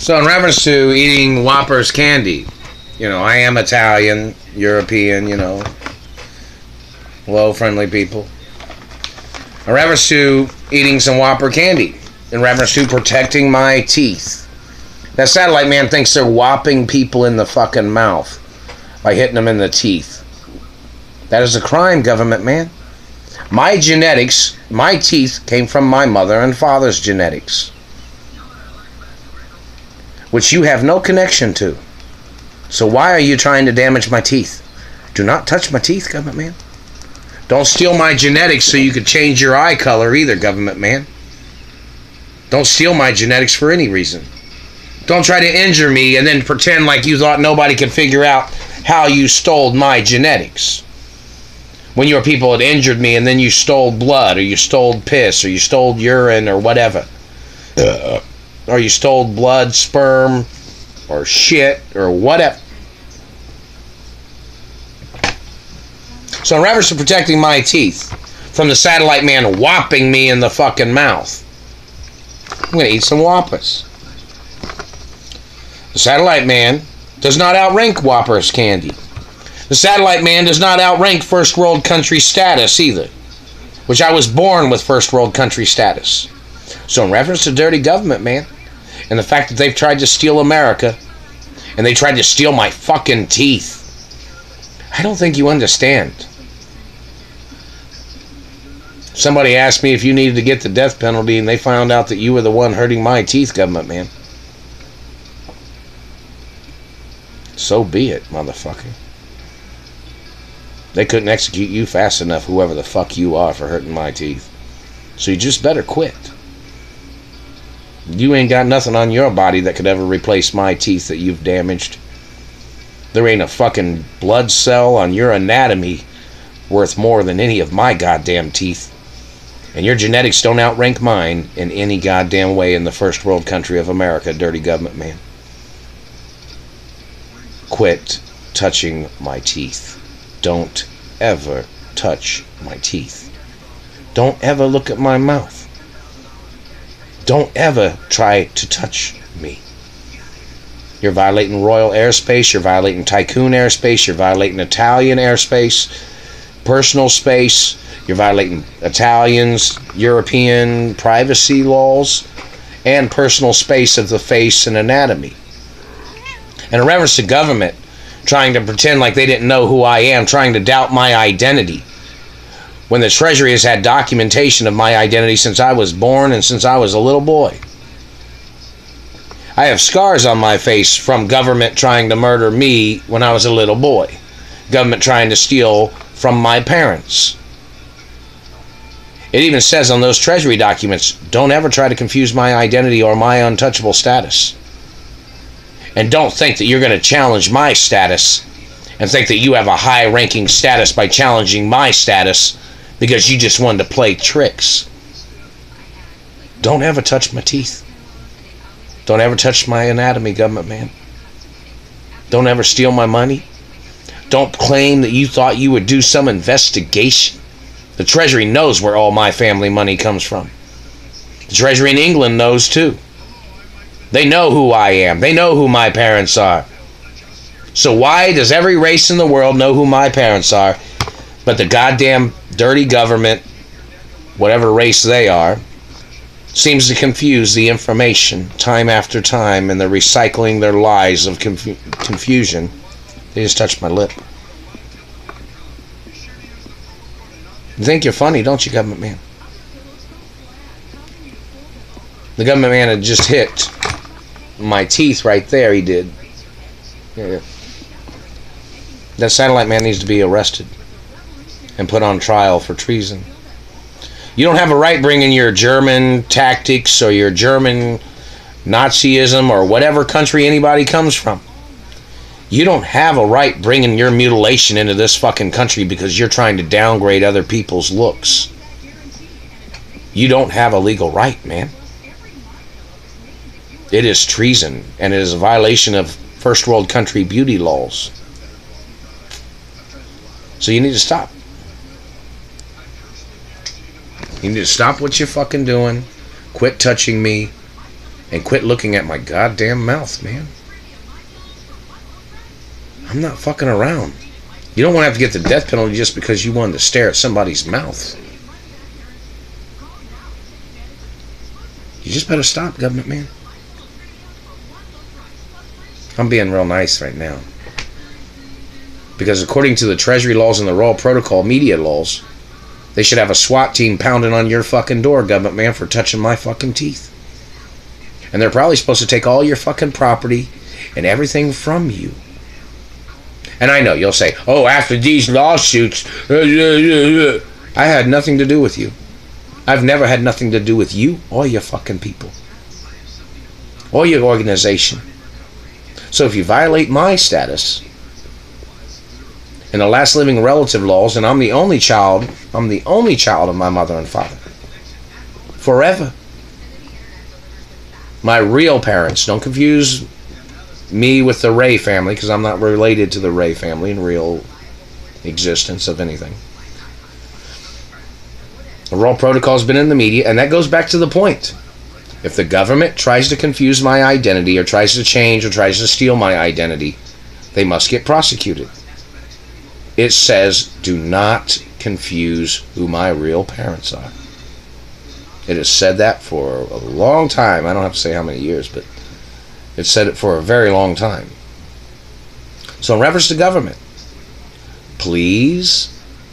So in reference to eating Whoppers candy, you know, I am Italian, European, you know, hello, friendly people. In reference to eating some Whopper candy, in reference to protecting my teeth. That satellite man thinks they're whopping people in the fucking mouth by hitting them in the teeth. That is a crime, government man. My genetics, my teeth came from my mother and father's genetics, which you have no connection to. So why are you trying to damage my teeth? Do not touch my teeth, government man. Don't steal my genetics so you could change your eye color either, government man. Don't steal my genetics for any reason. Don't try to injure me and then pretend like you thought nobody could figure out how you stole my genetics. When your people had injured me and then you stole blood, or you stole piss, or you stole urine, or whatever. Or you stole blood, sperm, or shit, or whatever. So in reference to protecting my teeth from the satellite man whopping me in the fucking mouth, I'm going to eat some Whoppers. The satellite man does not outrank Whoppers candy. The satellite man does not outrank first world country status either, which I was born with first world country status. So in reference to dirty government, man, and the fact that they've tried to steal America, and they tried to steal my fucking teeth, I don't think you understand. Somebody asked me if you needed to get the death penalty and they found out that you were the one hurting my teeth, government man. So be it, motherfucker. They couldn't execute you fast enough, whoever the fuck you are, for hurting my teeth. So you just better quit. You ain't got nothing on your body that could ever replace my teeth that you've damaged. There ain't a fucking blood cell on your anatomy worth more than any of my goddamn teeth. And your genetics don't outrank mine in any goddamn way in the first world country of America, dirty government man. Quit touching my teeth. Don't ever touch my teeth. Don't ever look at my mouth. Don't ever try to touch me. You're violating royal airspace, you're violating tycoon airspace, you're violating Italian airspace, personal space, you're violating Italians, European privacy laws, and personal space of the face and anatomy. And in reference to government trying to pretend like they didn't know who I am, trying to doubt my identity, when the Treasury has had documentation of my identity since I was born and since I was a little boy. I have scars on my face from government trying to murder me when I was a little boy. Government trying to steal from my parents. It even says on those Treasury documents, don't ever try to confuse my identity or my untouchable status. And don't think that you're going to challenge my status and think that you have a high-ranking status by challenging my status because you just wanted to play tricks. Don't ever touch my teeth. Don't ever touch my anatomy, government man. Don't ever steal my money. Don't claim that you thought you would do some investigation. The Treasury knows where all my family money comes from. The Treasury in England knows too. They know who I am. They know who my parents are. So why does every race in the world know who my parents are, but the goddamn dirty government, whatever race they are, seems to confuse the information time after time, and they're recycling their lies of confusion. They just touched my lip. You think you're funny, don't you, government man? The government man had just hit my teeth right there, he did. Yeah. That satellite man needs to be arrested and put on trial for treason. You don't have a right bringing your German tactics or your German Nazism or whatever country anybody comes from. You don't have a right bringing your mutilation into this fucking country because you're trying to downgrade other people's looks. You don't have a legal right, man. It is treason, and it is a violation of first world country beauty laws. So you need to stop. You need to stop what you're fucking doing. Quit touching me. And quit looking at my goddamn mouth, man. I'm not fucking around. You don't want to have to get the death penalty just because you wanted to stare at somebody's mouth. You just better stop, government man. I'm being real nice right now. Because according to the Treasury laws and the Royal Protocol media laws, they should have a SWAT team pounding on your fucking door, government man, for touching my fucking teeth. And they're probably supposed to take all your fucking property and everything from you. And I know you'll say, oh, after these lawsuits, I had nothing to do with you. I've never had nothing to do with you or your fucking people. Or your organization. So if you violate my status and the last living relative laws, and I'm the only child of my mother and father. Forever. My real parents, don't confuse me with the Ray family, because I'm not related to the Ray family in real existence of anything. The Royal Protocol has been in the media, and that goes back to the point. If the government tries to confuse my identity, or tries to change, or tries to steal my identity, they must get prosecuted. It says, do not confuse who my real parents are. It has said that for a long time. I don't have to say how many years, but it said it for a very long time. So in reference to government, please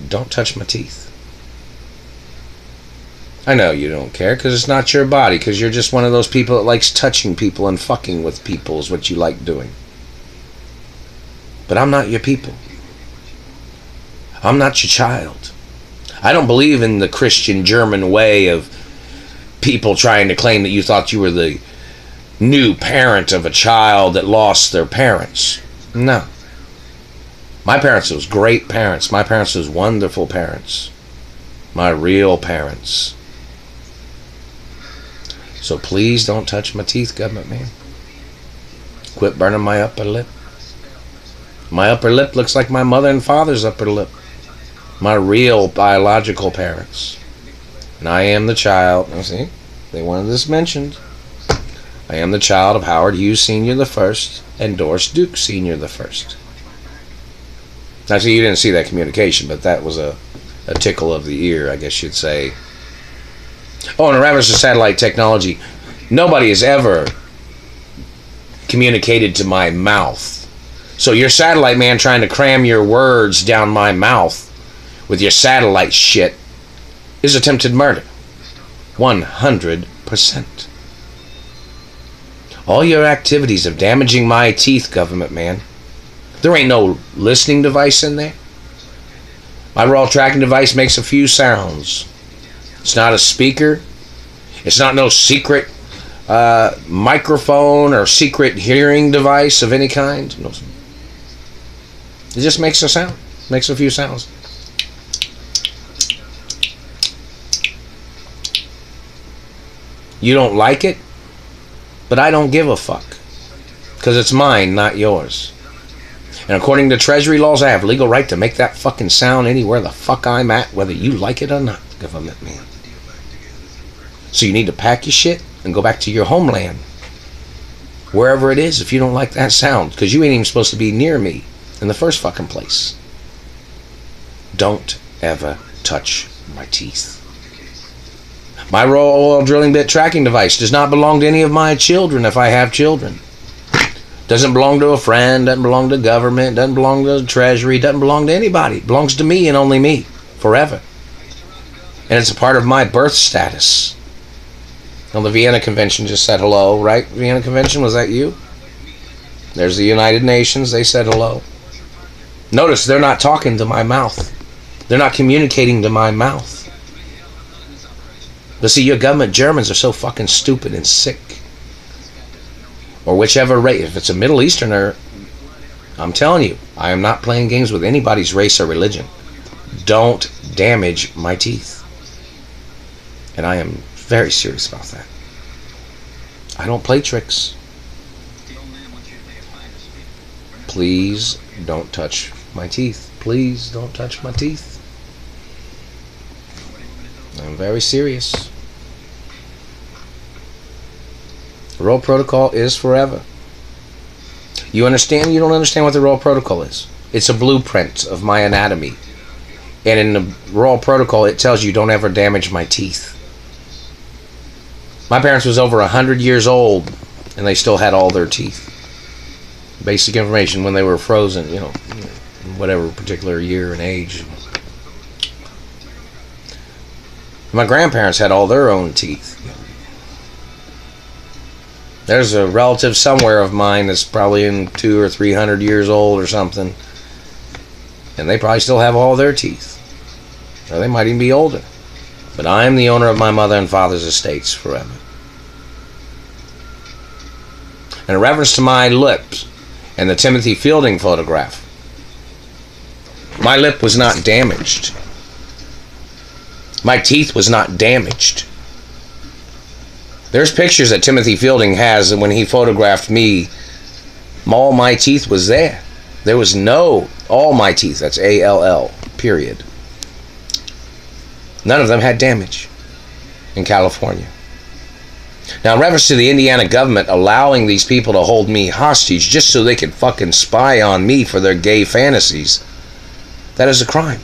don't touch my teeth. I know you don't care because it's not your body, because you're just one of those people that likes touching people and fucking with people is what you like doing. But I'm not your people. I'm not your child. I don't believe in the Christian German way of people trying to claim that you thought you were the new parent of a child that lost their parents. No. My parents was great parents. My parents was wonderful parents. My real parents. So please don't touch my teeth, government man. Quit burning my upper lip. My upper lip looks like my mother and father's upper lip. My real biological parents. And I am the child. See, they wanted this mentioned. I am the child of Howard Hughes Sr. the First and Doris Duke Sr. the First. Actually, you didn't see that communication, but that was a tickle of the ear, I guess you'd say. Oh, and in reference to satellite technology, nobody has ever communicated to my mouth. So your satellite man trying to cram your words down my mouth with your satellite shit is attempted murder. 100%. All your activities of damaging my teeth, government man. There ain't no listening device in there. My raw tracking device makes a few sounds. It's not a speaker. It's not no secret microphone or secret hearing device of any kind. No. It just makes a sound. Makes a few sounds. You don't like it, but I don't give a fuck. Because it's mine, not yours. And according to Treasury laws, I have legal right to make that fucking sound anywhere the fuck I'm at, whether you like it or not, government man. So you need to pack your shit and go back to your homeland. Wherever it is, if you don't like that sound. Because you ain't even supposed to be near me in the first fucking place. Don't ever touch my teeth. My raw oil drilling bit tracking device does not belong to any of my children if I have children. Doesn't belong to a friend, doesn't belong to government, doesn't belong to the Treasury, doesn't belong to anybody. It belongs to me and only me, forever. And it's a part of my birth status. Well, the Vienna Convention just said hello, right? Vienna Convention, was that you? There's the United Nations, they said hello. Notice they're not talking to my mouth. They're not communicating to my mouth. But see, your government Germans are so fucking stupid and sick. Or whichever race. If it's a Middle Easterner, I'm telling you, I am not playing games with anybody's race or religion. Don't damage my teeth. And I am very serious about that. I don't play tricks. Please don't touch my teeth. Please don't touch my teeth. I'm very serious. The Royal Protocol is forever. You understand? You don't understand what the Royal Protocol is. It's a blueprint of my anatomy. And in the Royal Protocol, it tells you don't ever damage my teeth. My parents was over 100 years old, and they still had all their teeth. Basic information when they were frozen, you know, whatever particular year and age. My grandparents had all their own teeth. There's a relative somewhere of mine that's probably in 200 or 300 years old or something, and they probably still have all their teeth. Or they might even be older. But I am the owner of my mother and father's estates forever. And in reference to my lips and the Timothy Fielding photograph, my lip was not damaged. My teeth was not damaged. There's pictures that Timothy Fielding has when he photographed me. All my teeth was there. There was no, all my teeth, that's A-L-L, period. None of them had damage in California. Now, in reference to the Indiana government allowing these people to hold me hostage just so they could fucking spy on me for their gay fantasies, that is a crime.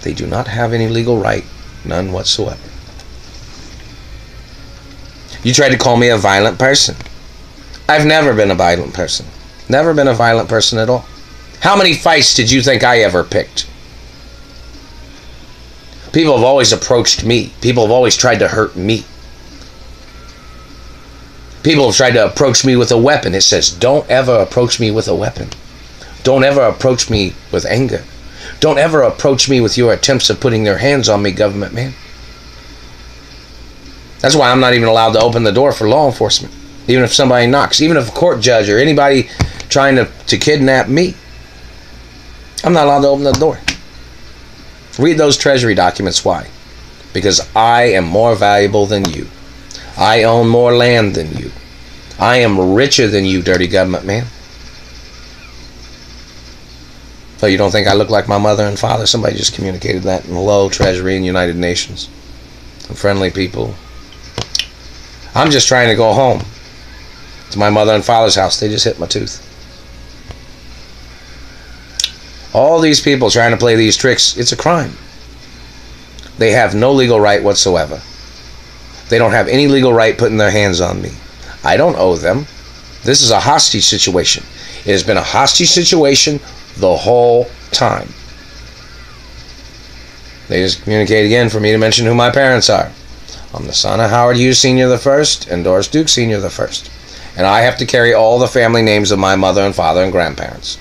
They do not have any legal right, none whatsoever. You tried to call me a violent person. I've never been a violent person. Never been a violent person at all. How many fights did you think I ever picked? People have always approached me. People have always tried to hurt me. People have tried to approach me with a weapon. It says, don't ever approach me with a weapon. Don't ever approach me with anger. Don't ever approach me with your attempts of putting their hands on me, government man. That's why I'm not even allowed to open the door for law enforcement. Even if somebody knocks. Even if a court judge or anybody trying to kidnap me, I'm not allowed to open the door. Read those Treasury documents. Why? Because I am more valuable than you. I own more land than you. I am richer than you, dirty government man. So you don't think I look like my mother and father? Somebody just communicated that. Hello, Treasury and United Nations. I'm friendly people. I'm just trying to go home to my mother and father's house. They just hit my tooth. All these people trying to play these tricks, it's a crime. They have no legal right whatsoever. They don't have any legal right putting their hands on me. I don't owe them. This is a hostage situation. It has been a hostage situation the whole time. They just communicate again for me to mention who my parents are. I'm the son of Howard Hughes Sr. the First and Doris Duke Sr. the First. And I have to carry all the family names of my mother and father and grandparents.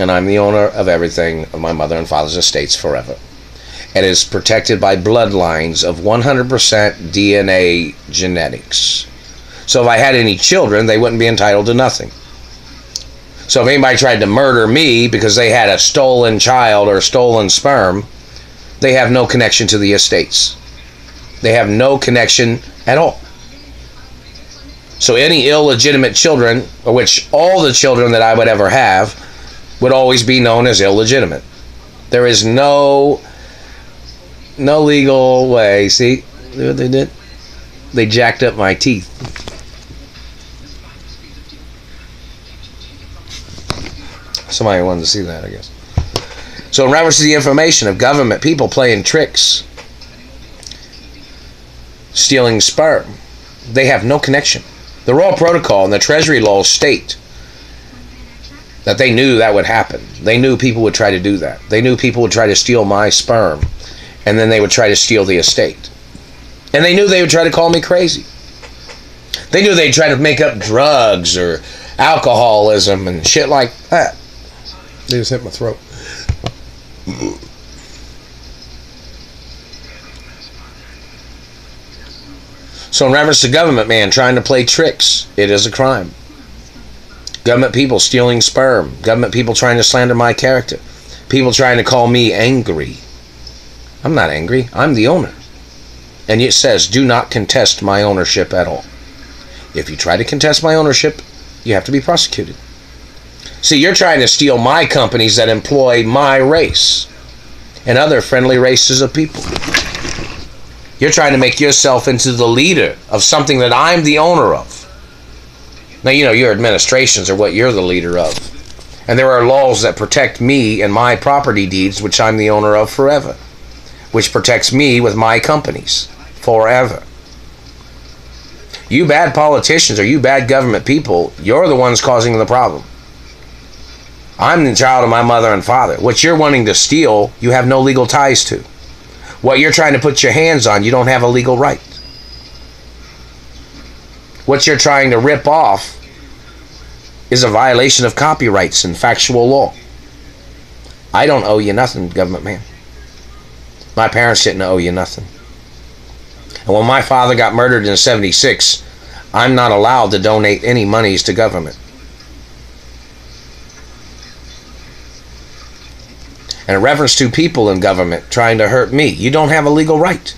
And I'm the owner of everything of my mother and father's estates forever. It is protected by bloodlines of 100% DNA genetics. So if I had any children, they wouldn't be entitled to nothing. So if anybody tried to murder me because they had a stolen child or stolen sperm, they have no connection to the estates. They have no connection at all. So any illegitimate children, which all the children that I would ever have, would always be known as illegitimate. There is no legal way. See what they did? They jacked up my teeth. Somebody wanted to see that, I guess. So in reference to the information of government people playing tricks, stealing sperm, they have no connection. The Royal Protocol and the Treasury laws state that they knew that would happen. They knew people would try to do that. They knew people would try to steal my sperm, and then they would try to steal the estate. And they knew they would try to call me crazy. They knew they'd try to make up drugs or alcoholism and shit like that. They just hit my throat. So in reference to government man trying to play tricks, it is a crime. Government people stealing sperm. Government people trying to slander my character. People trying to call me angry. I'm not angry. I'm the owner. And it says, do not contest my ownership at all. If you try to contest my ownership, you have to be prosecuted. See, you're trying to steal my companies that employ my race and other friendly races of people. You're trying to make yourself into the leader of something that I'm the owner of. Now, you know, your administrations are what you're the leader of. And there are laws that protect me and my property deeds, which I'm the owner of forever. Which protects me with my companies forever. You bad politicians or you bad government people, you're the ones causing the problem. I'm the child of my mother and father. What you're wanting to steal, you have no legal ties to. What you're trying to put your hands on, you don't have a legal right. What you're trying to rip off is a violation of copyrights and factual law. I don't owe you nothing, government man. My parents didn't owe you nothing. And when my father got murdered in '76, I'm not allowed to donate any monies to government. And in reference to people in government trying to hurt me, you don't have a legal right.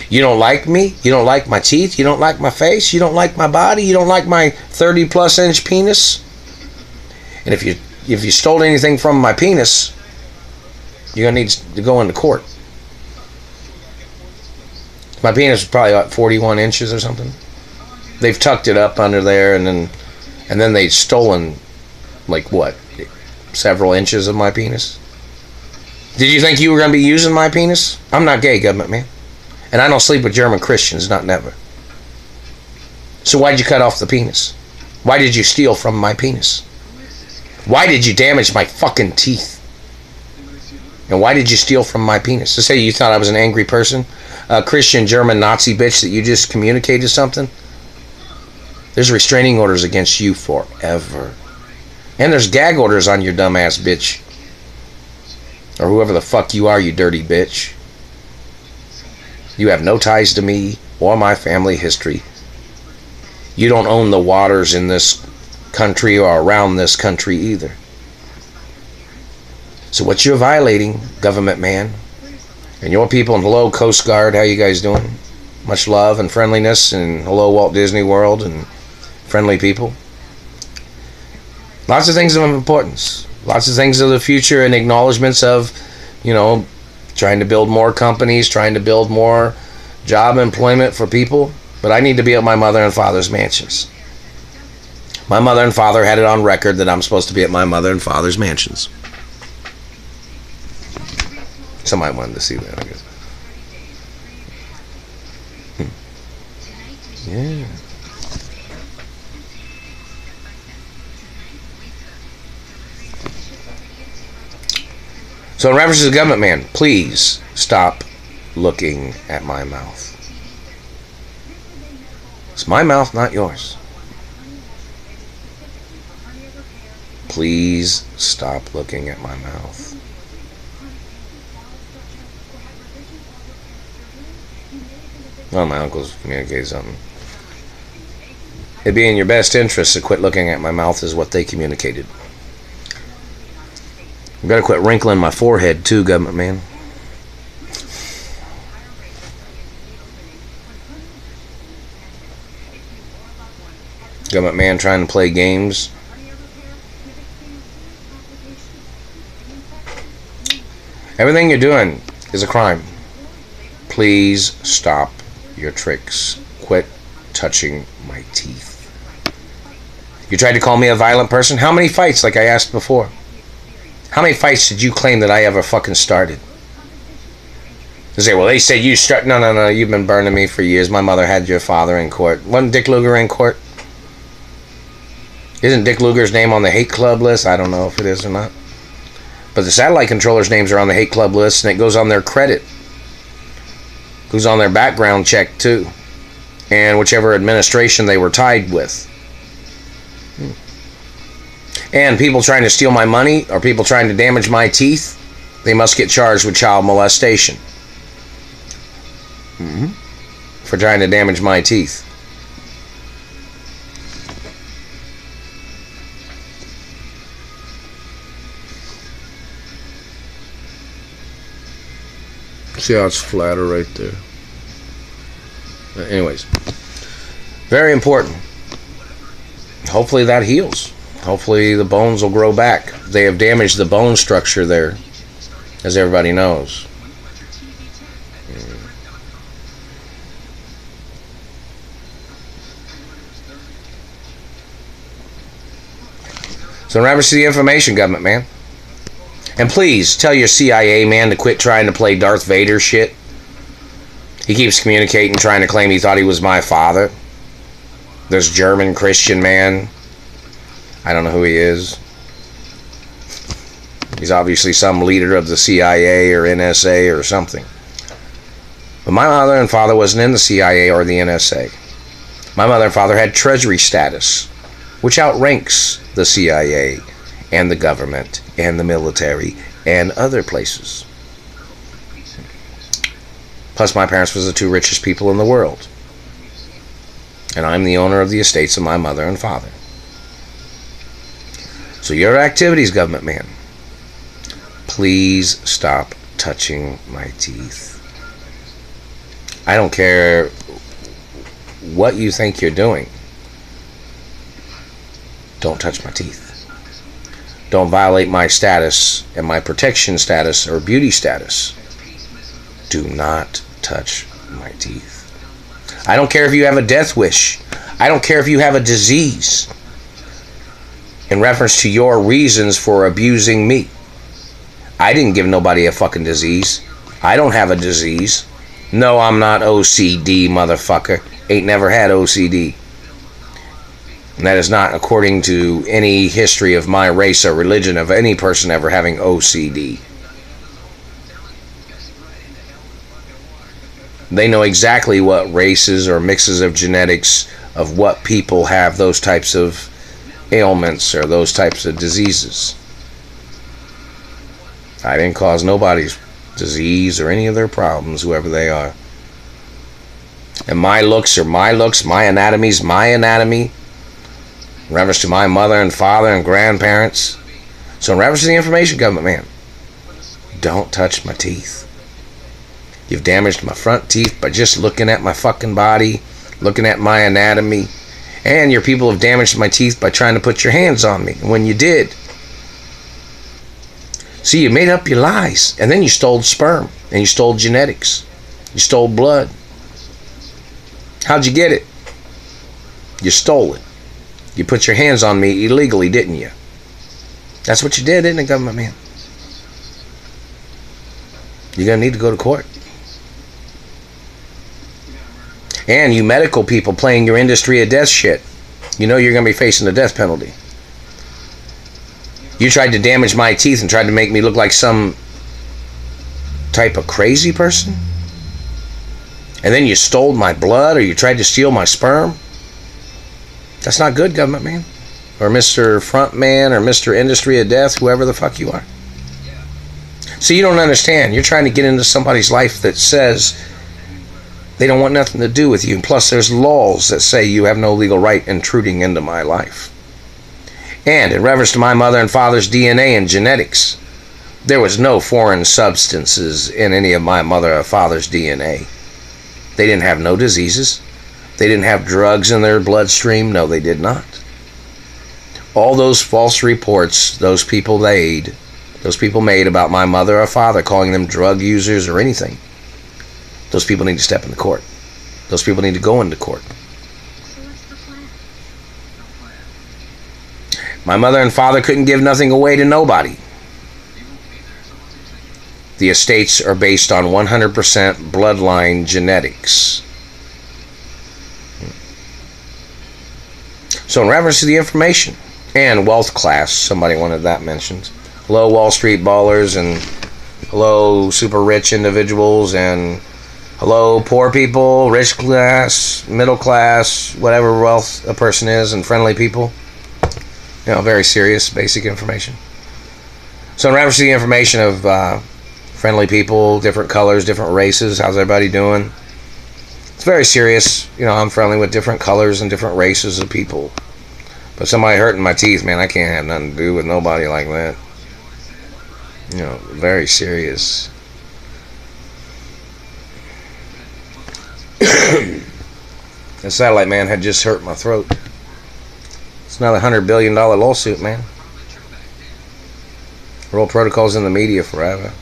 You don't like me, you don't like my teeth, you don't like my face, you don't like my body, you don't like my 30+ inch penis. And if you stole anything from my penis, you're gonna need to go into court. My penis is probably like 41 inches or something. They've tucked it up under there, and then they've stolen like what, several inches of my penis. Did you think you were gonna be using my penis? I'm not gay, government man. And I don't sleep with German Christians, not never. So why'd you cut off the penis? Why did you steal from my penis? Why did you damage my fucking teeth? And why did you steal from my penis? To say you thought I was an angry person? A Christian German Nazi bitch that you just communicated something? There's restraining orders against you forever. And there's gag orders on your dumbass bitch. Or whoever the fuck you are, you dirty bitch. You have no ties to me or my family history. You don't own the waters in this country or around this country either. So what you're violating, government man, and your people, and hello Coast Guard, how you guys doing? Much love and friendliness, and hello Walt Disney World and friendly people. Lots of things of importance. Lots of things of the future and acknowledgments of, you know, trying to build more companies, trying to build more job employment for people. But I need to be at my mother and father's mansions. My mother and father had it on record that I'm supposed to be at my mother and father's mansions. Somebody wanted to see that, I guess. Yeah. So in reference to the government man, please stop looking at my mouth. It's my mouth, not yours. Please stop looking at my mouth. Well, my uncle's communicated something. It'd be in your best interest to quit looking at my mouth, is what they communicated. I've got to quit wrinkling my forehead too, government man. Government man trying to play games. Everything you're doing is a crime. Please stop your tricks. Quit touching my teeth. You tried to call me a violent person? How many fights, like I asked before? How many fights did you claim that I ever fucking started? They say, well, they said you start. No, you've been burning me for years. My mother had your father in court. Wasn't Dick Lugar in court? Isn't Dick Lugar's name on the hate club list? I don't know if it is or not. But the satellite controllers' names are on the hate club list, and it goes on their credit. Goes on their background check, too. And whichever administration they were tied with. And people trying to steal my money or people trying to damage my teeth, they must get charged with child molestation. For trying to damage my teeth. See how it's flatter right there. Anyways, very important. Hopefully that heals. Hopefully the bones will grow back. They have damaged the bone structure there, as everybody knows. So never see the information, government man. And please tell your CIA man to quit trying to play Darth Vader shit. He keeps communicating, trying to claim he thought he was my father. This German Christian man. I don't know who he is. He's obviously some leader of the CIA or NSA or something. But my mother and father wasn't in the CIA or the NSA. My mother and father had Treasury status, which outranks the CIA and the government and the military and other places. Plus, my parents was the two richest people in the world. And I'm the owner of the estates of my mother and father. So your activities, government man, please stop touching my teeth. I don't care what you think you're doing. Don't touch my teeth. Don't violate my status and my protection status or beauty status. Do not touch my teeth. I don't care if you have a death wish. I don't care if you have a disease. In reference to your reasons for abusing me. I didn't give nobody a fucking disease. I don't have a disease. No, I'm not OCD, motherfucker. Ain't never had OCD. And that is not according to any history of my race or religion of any person ever having OCD. They know exactly what races or mixes of genetics of what people have those types of ailments or those types of diseases. I didn't cause nobody's disease or any of their problems, whoever they are. And my looks are my looks, my anatomy's my anatomy. In reference to my mother and father and grandparents. So in reference to the information, government man, don't touch my teeth. You've damaged my front teeth by just looking at my fucking body, looking at my anatomy. And your people have damaged my teeth by trying to put your hands on me. And when you did, see, you made up your lies. And then you stole sperm. And you stole genetics. You stole blood. How'd you get it? You stole it. You put your hands on me illegally, didn't you? That's what you did, didn't it, government man? You're going to need to go to court. And you medical people playing your industry of death shit. You know you're going to be facing the death penalty. You tried to damage my teeth and tried to make me look like some type of crazy person? And then you stole my blood or you tried to steal my sperm? That's not good, government man. Or Mr. Frontman or Mr. Industry of Death, whoever the fuck you are. So you don't understand. You're trying to get into somebody's life that says they don't want nothing to do with you. And plus there's laws that say you have no legal right intruding into my life. And in reference to my mother and father's DNA and genetics, there was no foreign substances in any of my mother or father's DNA. They didn't have no diseases. They didn't have drugs in their bloodstream. No, they did not. All those false reports those people made about my mother or father, calling them drug users or anything, those people need to step into court. Those people need to go into court. My mother and father couldn't give nothing away to nobody. The estates are based on 100% bloodline genetics. So in reference to the information and wealth class, somebody wanted that mentioned. Hello Wall Street ballers, and hello super rich individuals, and hello poor people, rich class, middle class, whatever wealth a person is, and friendly people. You know, very serious, basic information. So in reference to the information of friendly people, different colors, different races, how's everybody doing? It's very serious. You know, I'm friendly with different colors and different races of people. But somebody hurting my teeth, man, I can't have nothing to do with nobody like that. You know, very serious. The satellite man had just hurt my throat. It's another $100 billion lawsuit, man. World protocols in the media forever.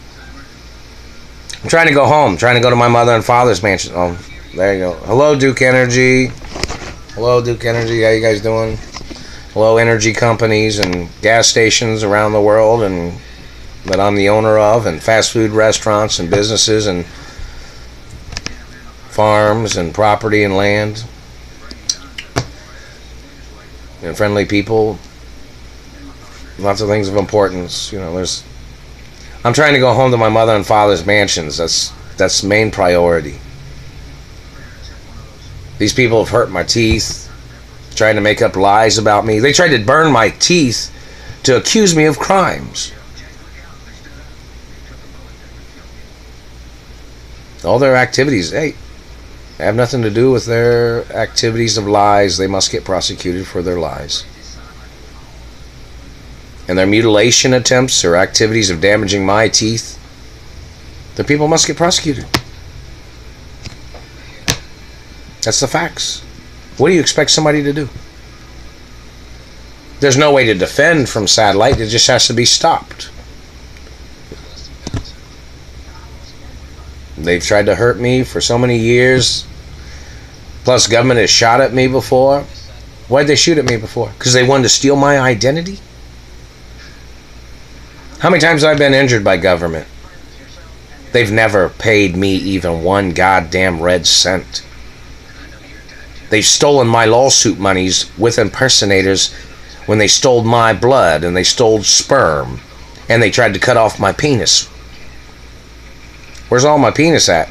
I'm trying to go home. Trying to go to my mother and father's mansion. Oh, there you go. Hello, Duke Energy. Hello, Duke Energy. How you guys doing? Hello, energy companies and gas stations around the world and that I'm the owner of, and fast food restaurants and businesses and farms and property and land and friendly people. Lots of things of importance. You know, I'm trying to go home to my mother and father's mansions. That's main priority. These people have hurt my teeth, trying to make up lies about me. They tried to burn my teeth to accuse me of crimes. All their activities, hey, have nothing to do with their activities of lies. They must get prosecuted for their lies. And their mutilation attempts or activities of damaging my teeth, the people must get prosecuted. That's the facts. What do you expect somebody to do? There's no way to defend from satellite. It just has to be stopped. They've tried to hurt me for so many years. Plus, government has shot at me before. Why'd they shoot at me before? Because they wanted to steal my identity? How many times have I been injured by government? They've never paid me even one goddamn red cent. They've stolen my lawsuit monies with impersonators when they stole my blood and they stole sperm and they tried to cut off my penis. Where's all my penis at?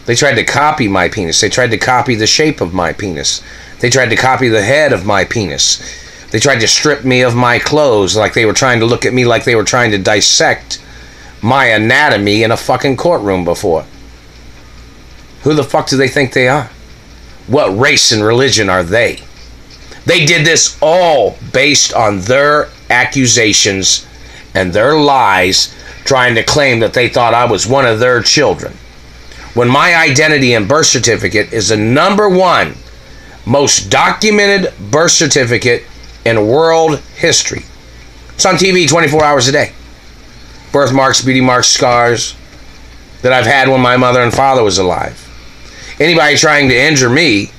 They tried to copy my penis. They tried to copy the shape of my penis. They tried to copy the head of my penis. They tried to strip me of my clothes, like they were trying to look at me like they were trying to dissect my anatomy in a fucking courtroom before. Who the fuck do they think they are? What race and religion are they? They did this all based on their accusations and their lies, trying to claim that they thought I was one of their children. When my identity and birth certificate is the #1 most documented birth certificate in world history. It's on TV 24 hours a day. Birthmarks, beauty marks, scars that I've had when my mother and father was alive. Anybody trying to injure me,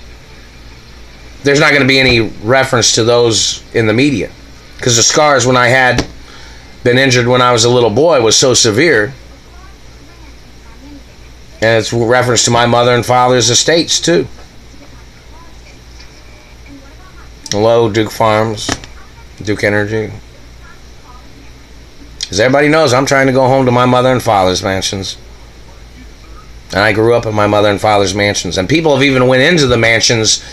there's not going to be any reference to those in the media. Because the scars when I had been injured when I was a little boy was so severe. And it's reference to my mother and father's estates too. Hello, Duke Farms, Duke Energy. As everybody knows, I'm trying to go home to my mother and father's mansions. And I grew up in my mother and father's mansions. And people have even went into the mansions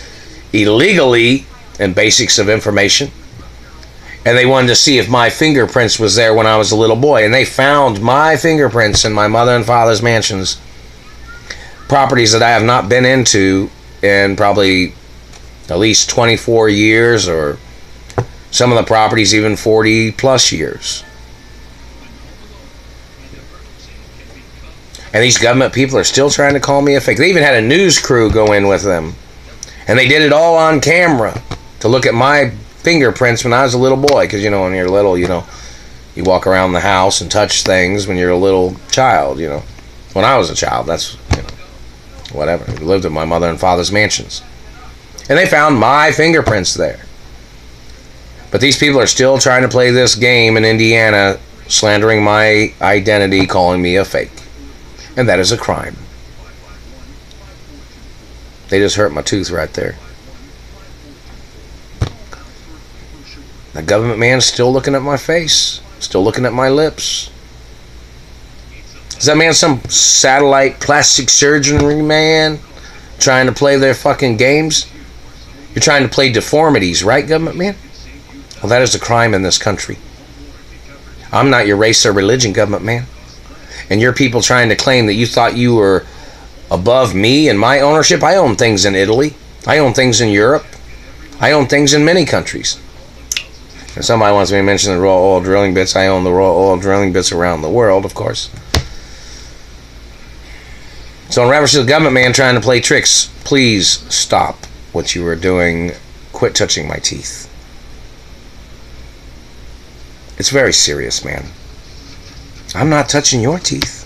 illegally in basics of information. And they wanted to see if my fingerprints was there when I was a little boy. And they found my fingerprints in my mother and father's mansions. Properties that I have not been into in probably at least 24 years, or some of the properties even 40 plus years. And these government people are still trying to call me a fake. They even had a news crew go in with them. And they did it all on camera to look at my fingerprints when I was a little boy. Because, you know, when you're little, you know, you walk around the house and touch things when you're a little child, you know. When I was a child, that's, you know, whatever. I lived at my mother and father's mansions. And they found my fingerprints there. But these people are still trying to play this game in Indiana, slandering my identity, calling me a fake. And that is a crime. They just hurt my tooth right there. The government man's still looking at my face, still looking at my lips. Is that man some satellite plastic surgery man trying to play their fucking games? You're trying to play deformities, right, government man? Well, that is a crime in this country. I'm not your race or religion, government man. And your people trying to claim that you thought you were above me and my ownership. I own things in Italy. I own things in Europe. I own things in many countries. If somebody wants me to mention the raw oil drilling bits, I own the raw oil drilling bits around the world, of course. So in reference to the government man trying to play tricks, please stop what you are doing. Quit touching my teeth. It's very serious, man. I'm not touching your teeth.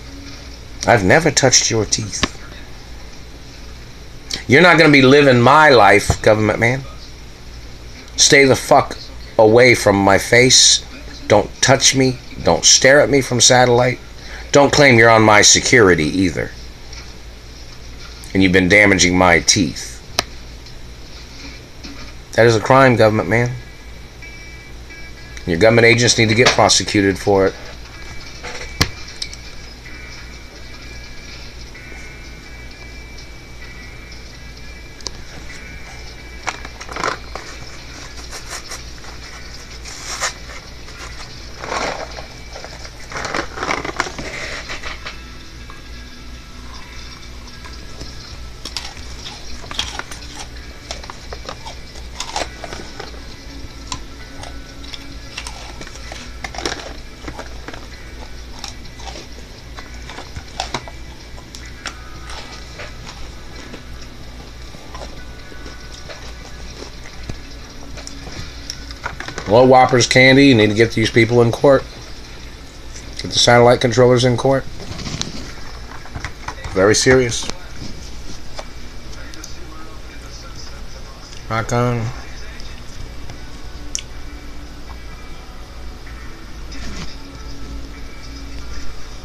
I've never touched your teeth. You're not going to be living my life, government man. Stay the fuck away from my face. Don't touch me. Don't stare at me from satellite. Don't claim you're on my security either. And you've been damaging my teeth. That is a crime, government man. Your government agents need to get prosecuted for it. Well, Whoppers candy, you need to get these people in court. Get the satellite controllers in court. Very serious. Rock on.